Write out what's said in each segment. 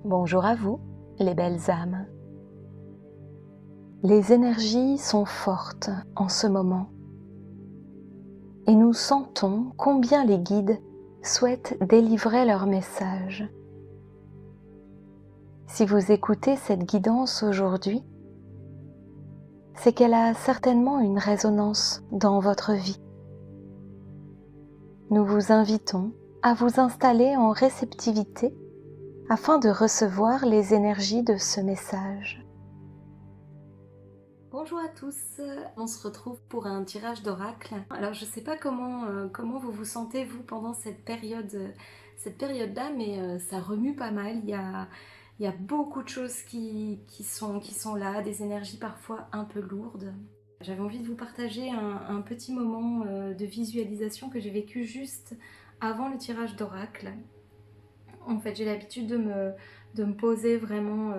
Bonjour à vous, les belles âmes. Les énergies sont fortes en ce moment et nous sentons combien les guides souhaitent délivrer leur message. Si vous écoutez cette guidance aujourd'hui, c'est qu'elle a certainement une résonance dans votre vie. Nous vous invitons à vous installer en réceptivité afin de recevoir les énergies de ce message. Bonjour à tous, on se retrouve pour un tirage d'oracle. Alors je ne sais pas comment vous vous sentez vous pendant cette période-là, mais ça remue pas mal. Il y a beaucoup de choses qui sont là, des énergies parfois un peu lourdes. J'avais envie de vous partager un petit moment de visualisation que j'ai vécu juste avant le tirage d'oracle. En fait, j'ai l'habitude de me poser vraiment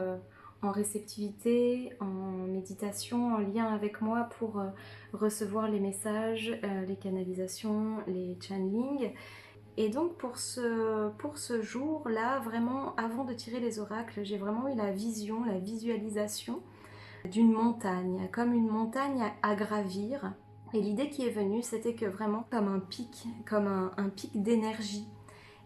en réceptivité, en méditation, en lien avec moi pour recevoir les messages, les canalisations, les channelings. Et donc pour ce jour-là, vraiment avant de tirer les oracles, j'ai vraiment eu la vision, la visualisation d'une montagne, comme une montagne à gravir. Et l'idée qui est venue, c'était que vraiment comme un pic, comme un pic d'énergie.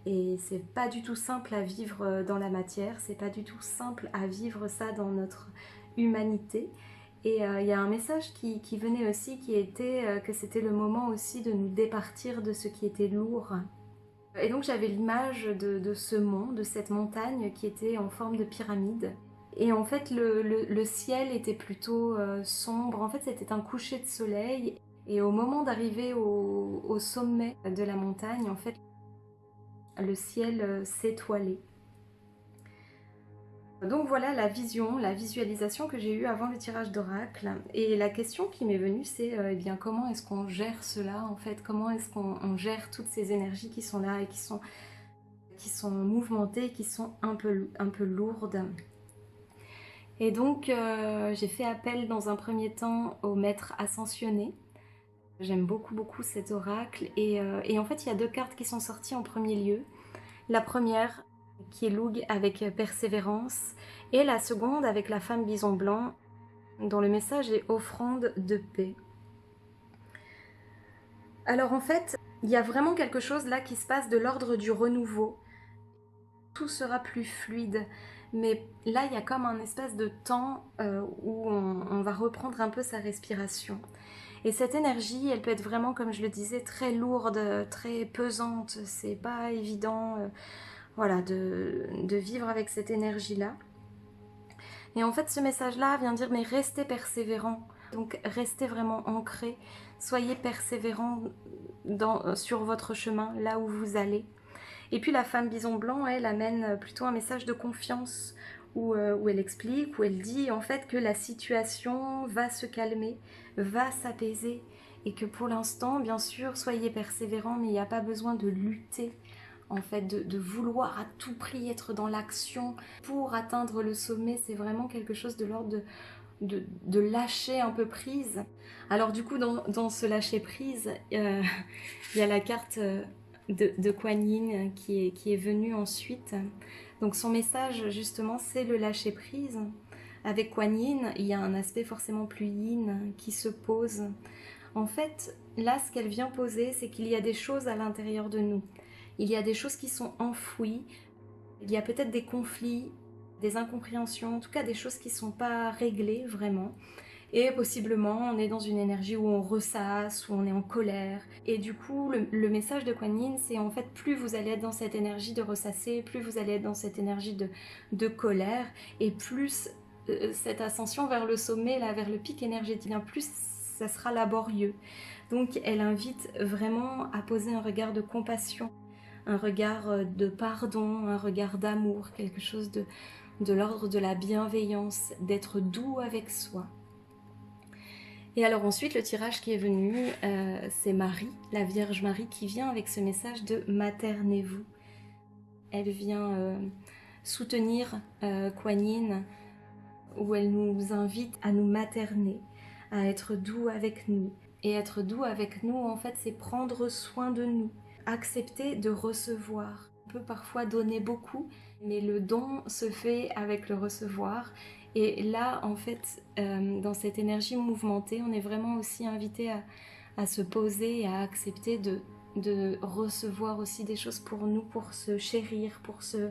Et c'est pas du tout simple à vivre dans la matière, c'est pas du tout simple à vivre ça dans notre humanité. Et il y a un message qui venait aussi, qui était que c'était le moment aussi de nous départir de ce qui était lourd. Et donc j'avais l'image de ce mont, de cette montagne qui était en forme de pyramide. Et en fait le ciel était plutôt sombre, en fait c'était un coucher de soleil. Et au moment d'arriver au sommet de la montagne, en fait, le ciel s'étoilait. Donc voilà la vision, la visualisation que j'ai eue avant le tirage d'oracle. Et la question qui m'est venue, c'est eh bien comment est-ce qu'on gère cela en fait? Comment est-ce qu'on gère toutes ces énergies qui sont là et qui sont mouvementées, qui sont un peu lourdes? Et donc j'ai fait appel dans un premier temps au maître ascensionné. J'aime beaucoup cet oracle et en fait il y a deux cartes qui sont sorties en premier lieu. La première qui est Loug avec persévérance et la seconde avec la femme bison blanc dont le message est offrande de paix. Alors en fait, il y a vraiment quelque chose là qui se passe de l'ordre du renouveau. Tout sera plus fluide, mais là il y a comme un espèce de temps où on va reprendre un peu sa respiration. Et cette énergie, elle peut être vraiment, comme je le disais, très lourde, très pesante. C'est pas évident voilà, de vivre avec cette énergie-là. Et en fait, ce message-là vient dire, mais restez persévérant. Donc, restez vraiment ancré. Soyez persévérant sur votre chemin, là où vous allez. Et puis, la femme bison blanc, elle amène plutôt un message de confiance où elle explique, où elle dit en fait que la situation va se calmer, va s'apaiser. Et que pour l'instant, bien sûr, soyez persévérant, mais il n'y a pas besoin de lutter en fait, de vouloir à tout prix être dans l'action pour atteindre le sommet. C'est vraiment quelque chose de l'ordre de lâcher un peu prise. Alors du coup, dans ce lâcher prise, il y a la carte de Kuan Yin qui est venue ensuite. Donc son message, justement, c'est le lâcher prise. Avec Kuan Yin, il y a un aspect forcément plus yin qui se pose. En fait, là, ce qu'elle vient poser, c'est qu'il y a des choses à l'intérieur de nous. Il y a des choses qui sont enfouies, il y a peut-être des conflits, des incompréhensions, en tout cas des choses qui ne sont pas réglées vraiment. Et possiblement on est dans une énergie où on ressasse, où on est en colère. Et du coup le message de Kuan Yin, c'est en fait plus vous allez être dans cette énergie de ressasser, plus vous allez être dans cette énergie de colère, et plus cette ascension vers le sommet, là, vers le pic énergétique, plus ça sera laborieux. Donc elle invite vraiment à poser un regard de compassion, un regard de pardon, un regard d'amour, quelque chose de l'ordre de la bienveillance, d'être doux avec soi. Et alors ensuite, le tirage qui est venu, c'est Marie, la Vierge Marie, qui vient avec ce message de « maternez-vous ». Elle vient soutenir Kuan Yin, où elle nous invite à nous materner, à être doux avec nous. Et être doux avec nous, en fait, c'est prendre soin de nous, accepter de recevoir. On peut parfois donner beaucoup, Mais le don se fait avec le recevoir. Et là, en fait, dans cette énergie mouvementée, on est vraiment aussi invité à se poser et à accepter de recevoir aussi des choses pour nous, pour se chérir, pour se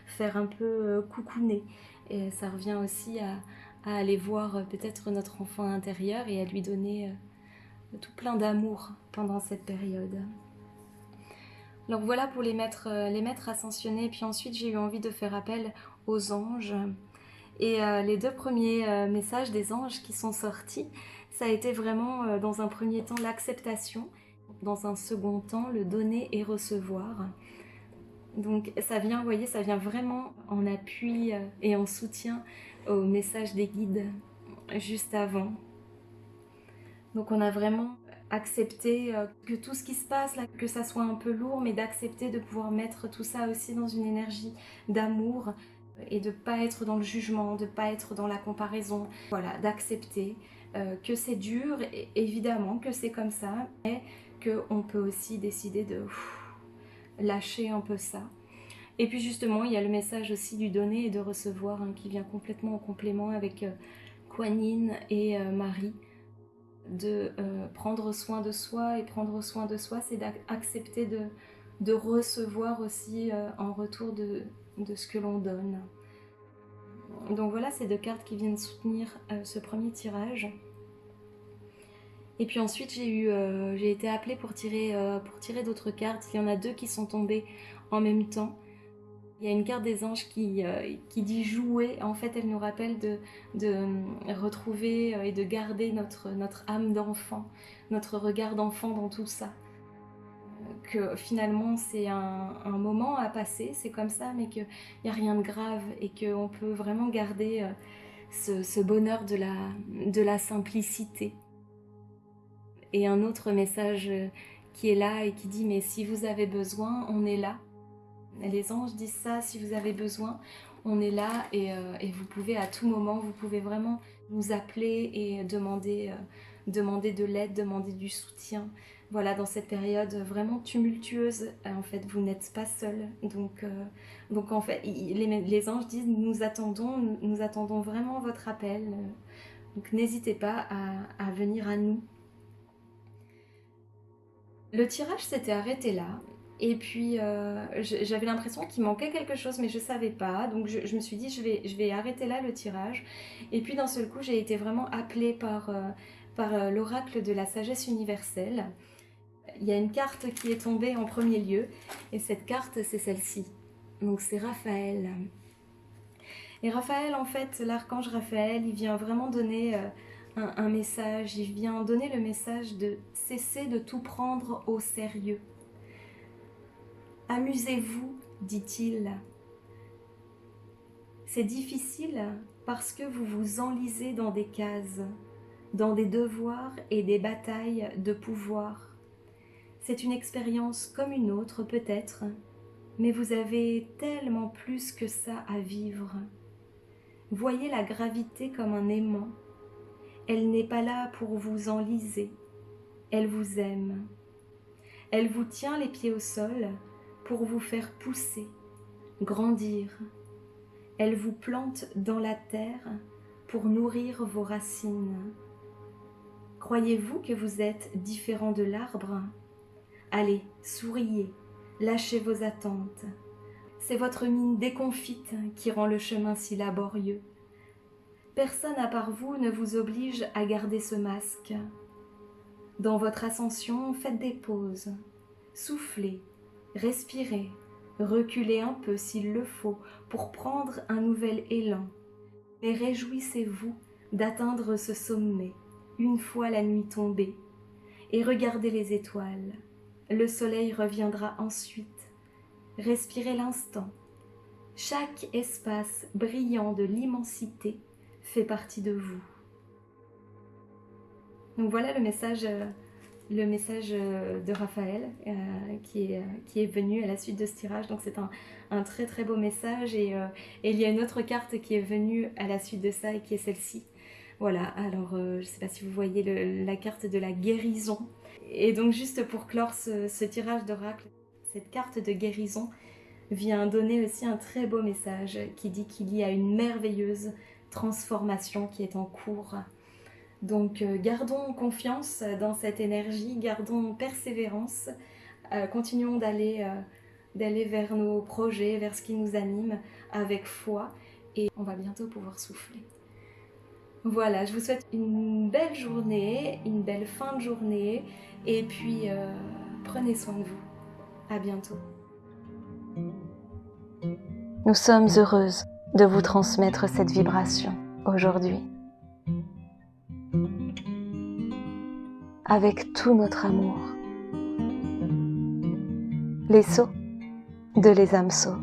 faire un peu coucouner. Et ça revient aussi à aller voir peut-être notre enfant intérieur et à lui donner tout plein d'amour pendant cette période. Donc voilà pour les maîtres ascensionnés. Puis ensuite, j'ai eu envie de faire appel aux anges. Et les deux premiers messages des anges qui sont sortis, ça a été vraiment dans un premier temps l'acceptation, dans un second temps le donner et recevoir. Donc ça vient, vous voyez, ça vient vraiment en appui et en soutien au message des guides juste avant. Donc on a vraiment accepté que tout ce qui se passe là, que ça soit un peu lourd, mais d'accepter de pouvoir mettre tout ça aussi dans une énergie d'amour et de pas être dans le jugement, de pas être dans la comparaison. Voilà, d'accepter que c'est dur, et évidemment que c'est comme ça, mais qu'on peut aussi décider de lâcher un peu ça. Et puis justement, il y a le message aussi du donner et de recevoir qui vient complètement en complément avec Kuan Yin et Marie. De prendre soin de soi, et prendre soin de soi, c'est d'accepter de recevoir aussi en retour de ce que l'on donne. Donc voilà ces deux cartes qui viennent soutenir ce premier tirage. Et puis ensuite j'ai été appelée pour tirer d'autres cartes. Il y en a deux qui sont tombées en même temps. Il y a une carte des anges qui dit jouer. En fait, elle nous rappelle de retrouver et de garder notre âme d'enfant, notre regard d'enfant dans tout ça. Que finalement, c'est un moment à passer, c'est comme ça, mais qu'il n'y a rien de grave et qu'on peut vraiment garder ce bonheur de la simplicité. Et un autre message qui est là et qui dit « Mais si vous avez besoin, on est là ». Les anges disent ça, si vous avez besoin, on est là et vous pouvez à tout moment, vous pouvez vraiment nous appeler et demander de l'aide, demander du soutien. Voilà, dans cette période vraiment tumultueuse, en fait, vous n'êtes pas seul. Donc en fait, les anges disent nous attendons vraiment votre appel. Donc n'hésitez pas à venir à nous. Le tirage s'était arrêté là. Et puis j'avais l'impression qu'il manquait quelque chose, mais je ne savais pas. Donc je me suis dit je vais arrêter là le tirage. Et puis d'un seul coup j'ai été vraiment appelée par l'oracle de la sagesse universelle. Il y a une carte qui est tombée en premier lieu, et cette carte c'est celle-ci. Donc c'est Raphaël. Et Raphaël, en fait, l'archange Raphaël, il vient vraiment donner un message. Il vient donner le message de cesser de tout prendre au sérieux. Amusez-vous, dit-il. C'est difficile parce que vous vous enlisez dans des cases, dans des devoirs et des batailles de pouvoir. C'est une expérience comme une autre peut-être, mais vous avez tellement plus que ça à vivre. Voyez la gravité comme un aimant. Elle n'est pas là pour vous enliser. Elle vous aime. Elle vous tient les pieds au sol pour vous faire pousser, grandir. Elle vous plante dans la terre pour nourrir vos racines. Croyez-vous que vous êtes différent de l'arbre? Allez, souriez, lâchez vos attentes. C'est votre mine déconfite qui rend le chemin si laborieux. Personne à part vous ne vous oblige à garder ce masque. Dans votre ascension, faites des pauses, soufflez, respirez, reculez un peu s'il le faut pour prendre un nouvel élan. Mais réjouissez-vous d'atteindre ce sommet une fois la nuit tombée et regardez les étoiles. Le soleil reviendra ensuite. Respirez l'instant. Chaque espace brillant de l'immensité fait partie de vous. Donc voilà le message de Raphaël qui est venu à la suite de ce tirage. Donc c'est un très très beau message et il y a une autre carte qui est venue à la suite de ça et qui est celle-ci. Voilà, alors je ne sais pas si vous voyez la carte de la guérison. Et donc juste pour clore ce tirage d'oracle, cette carte de guérison vient donner aussi un très beau message qui dit qu'il y a une merveilleuse transformation qui est en cours. Donc gardons confiance dans cette énergie, gardons persévérance, continuons d'aller vers nos projets, vers ce qui nous anime avec foi et on va bientôt pouvoir souffler. Voilà, je vous souhaite une belle journée, une belle fin de journée et puis prenez soin de vous. À bientôt. Nous sommes heureuses de vous transmettre cette vibration aujourd'hui. Avec tout notre amour. Les Sceaux de Les âmes Sceaux.